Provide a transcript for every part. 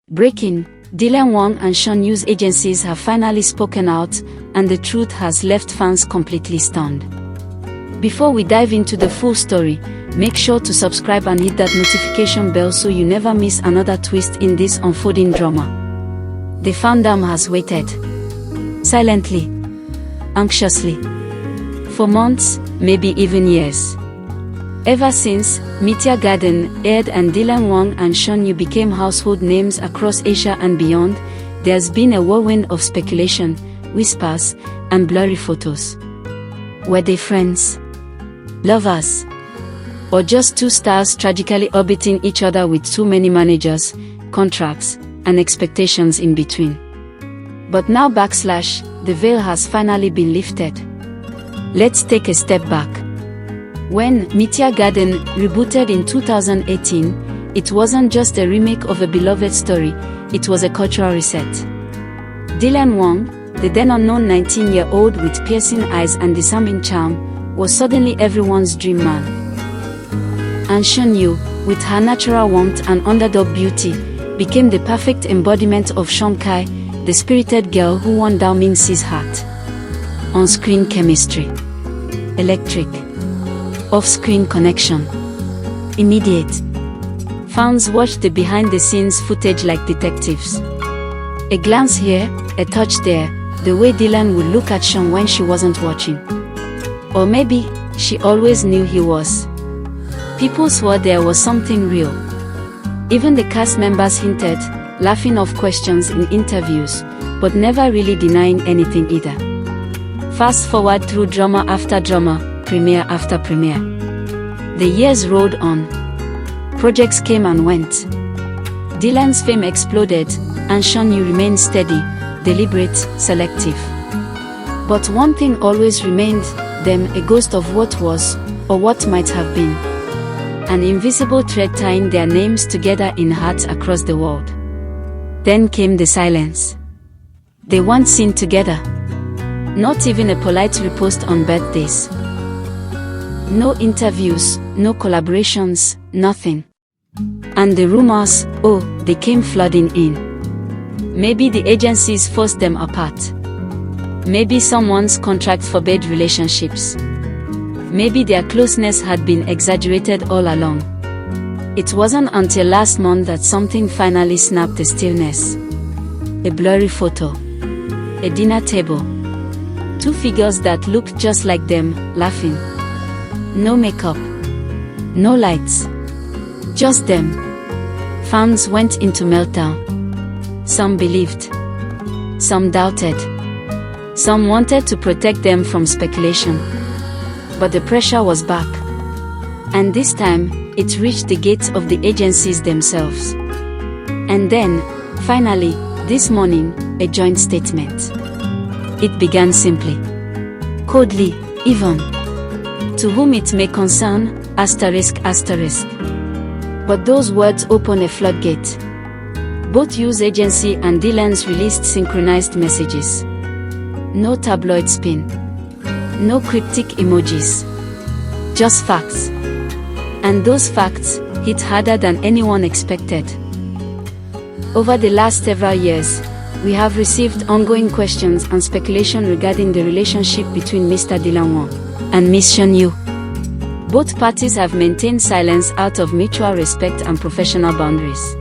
Breaking: Wang and Shen Yue's agencies have finally spoken out, and the truth has left fans completely stunned. Before we dive into the full story, make sure to subscribe and hit that notification bell so you never miss another twist in this unfolding drama. The fandom has waited silently, anxiously, for months, maybe even years. Ever since Meteor Garden aired and Wang and Shen Yue became household names across Asia and beyond, there's been a whirlwind of speculation, whispers, and blurry photos. Were they friends? Lovers? Or just two stars tragically orbiting each other with too many managers, contracts, and expectations in between? But now the veil has finally been lifted. Let's take a step back. When Meteor Garden rebooted in 2018, it wasn't just a remake of a beloved story, it was a cultural reset. Wang, the then unknown 19-year-old with piercing eyes and disarming charm, was suddenly everyone's dream man. And Shen Yue, with her natural warmth and underdog beauty, became the perfect embodiment of Shangkai, the spirited girl who won Dao Mingxi's heart. On-screen chemistry. Electric. Off-screen connection. Immediate. Fans watched the behind-the-scenes footage like detectives. A glance here, a touch there, the way Dylan would look at Shen when she wasn't watching. Or maybe, she always knew he was. People swore there was something real. Even the cast members hinted, laughing off questions in interviews, but never really denying anything either. Fast forward through drama after drama, premiere after premiere. The years rolled on. Projects came and went. Dylan's fame exploded, and Shen Yue remained steady, deliberate, selective. But one thing always remained, them, a ghost of what was, or what might have been. An invisible thread tying their names together in hearts across the world. Then came the silence. They weren't seen together. Not even a polite repost on birthdays. No interviews, no collaborations, nothing. And the rumors, oh, they came flooding in. Maybe the agencies forced them apart. Maybe someone's contract forbade relationships. Maybe their closeness had been exaggerated all along. It wasn't until last month that something finally snapped the stillness. A blurry photo. A dinner table. Two figures that looked just like them, laughing. No makeup. No lights. Just them. Fans went into meltdown. Some believed. Some doubted. Some wanted to protect them from speculation. But the pressure was back. And this time, it reached the gates of the agencies themselves. And then, finally, this morning, a joint statement. It began simply. Coldly, even. To whom it may concern, asterisk. But those words open a floodgate. Both Yue's agency and Dylan's released synchronized messages. No tabloid spin. No cryptic emojis. Just facts. And those facts hit harder than anyone expected. Over the last several years, we have received ongoing questions and speculation regarding the relationship between Mr. Wang and Miss Shen Yue. Both parties have maintained silence out of mutual respect and professional boundaries.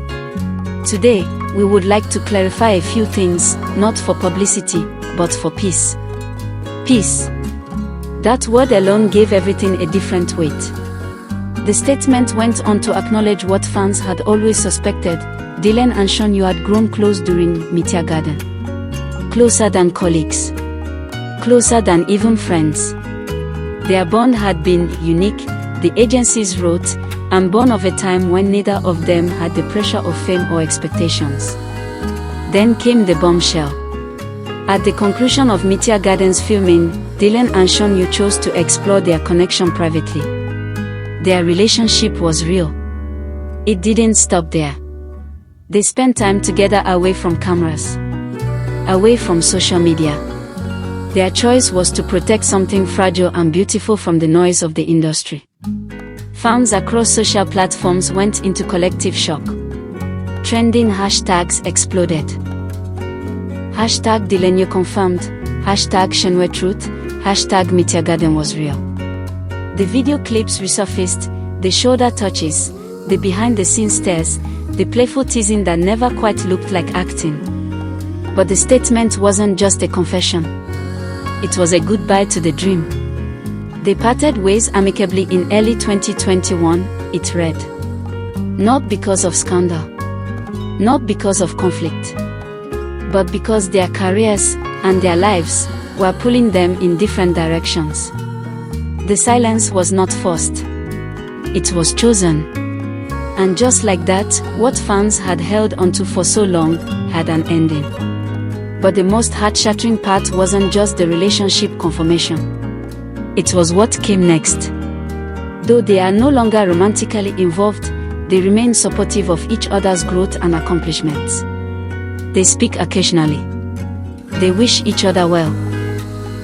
Today, we would like to clarify a few things, not for publicity, but for peace. Peace. That word alone gave everything a different weight. The statement went on to acknowledge what fans had always suspected. Dylan and Shen Yue had grown close during Meteor Garden. Closer than colleagues. Closer than even friends. Their bond had been unique, the agencies wrote, and born of a time when neither of them had the pressure of fame or expectations. Then came the bombshell. At the conclusion of Meteor Garden's filming, Dylan and Shen Yue chose to explore their connection privately. Their relationship was real. It didn't stop there. They spent time together away from cameras. Away from social media. Their choice was to protect something fragile and beautiful from the noise of the industry. Fans across social platforms went into collective shock. Trending hashtags exploded. Hashtag Dylan confirmed, hashtag Shen Yue truth, hashtag Meteor Garden was real. The video clips resurfaced, the shoulder touches, the behind-the-scenes stares, the playful teasing that never quite looked like acting. But the statement wasn't just a confession. It was a goodbye to the dream. They parted ways amicably in early 2021, it read. Not because of scandal. Not because of conflict. But because their careers and their lives were pulling them in different directions. The silence was not forced. It was chosen. And just like that, what fans had held onto for so long had an ending. But the most heart-shattering part wasn't just the relationship confirmation. It was what came next. Though they are no longer romantically involved, they remain supportive of each other's growth and accomplishments. They speak occasionally. They wish each other well.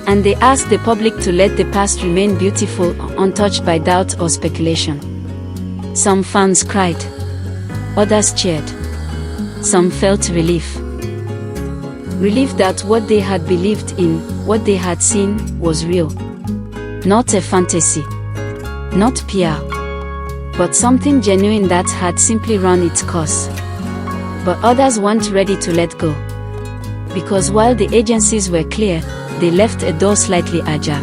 And they ask the public to let the past remain beautiful, untouched by doubt or speculation. Some fans cried. Others cheered. Some felt relief. Relief that what they had believed in, what they had seen, was real. Not a fantasy. Not PR. But something genuine that had simply run its course. But others weren't ready to let go. Because while the agencies were clear, they left a door slightly ajar.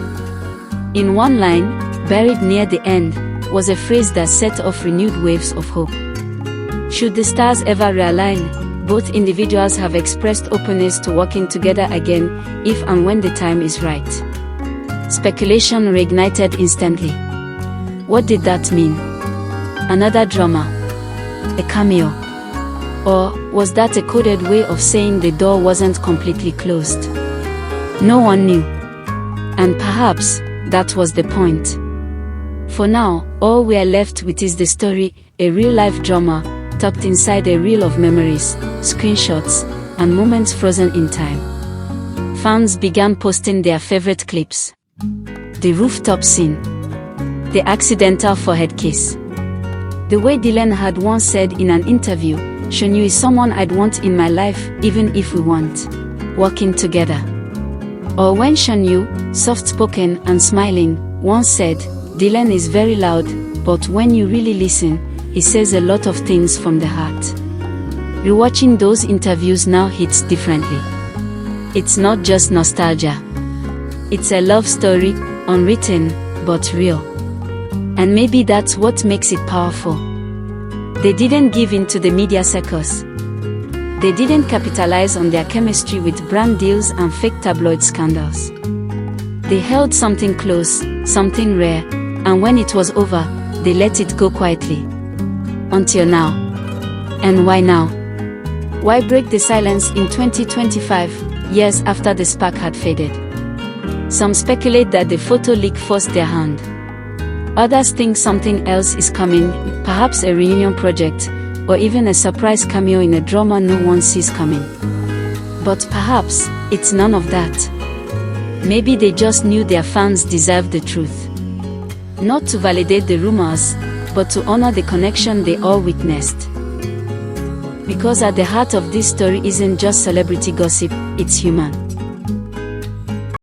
In one line, buried near the end, was a phrase that set off renewed waves of hope. Should the stars ever realign, both individuals have expressed openness to working together again, if and when the time is right. Speculation reignited instantly. What did that mean? Another drama? A cameo? Or was that a coded way of saying the door wasn't completely closed? No one knew. And perhaps that was the point. For now, all we are left with is the story, a real-life drama, tucked inside a reel of memories, screenshots, and moments frozen in time. Fans began posting their favorite clips. The rooftop scene. The accidental forehead kiss. The way Dylan had once said in an interview, Shen Yue is someone I'd want in my life, even if we weren't working together. Or when Shen Yue, soft-spoken and smiling, once said, Dylan is very loud, but when you really listen, he says a lot of things from the heart. Rewatching those interviews now hits differently. It's not just nostalgia. It's a love story, unwritten, but real. And maybe that's what makes it powerful. They didn't give in to the media circus. They didn't capitalize on their chemistry with brand deals and fake tabloid scandals. They held something close, something rare, and when it was over, they let it go quietly. Until now. And why now? Why break the silence in 2025, years after the spark had faded? Some speculate that the photo leak forced their hand. Others think something else is coming, perhaps a reunion project, or even a surprise cameo in a drama no one sees coming. But perhaps, it's none of that. Maybe they just knew their fans deserved the truth. Not to validate the rumors, but to honor the connection they all witnessed. Because at the heart of this story isn't just celebrity gossip, it's human.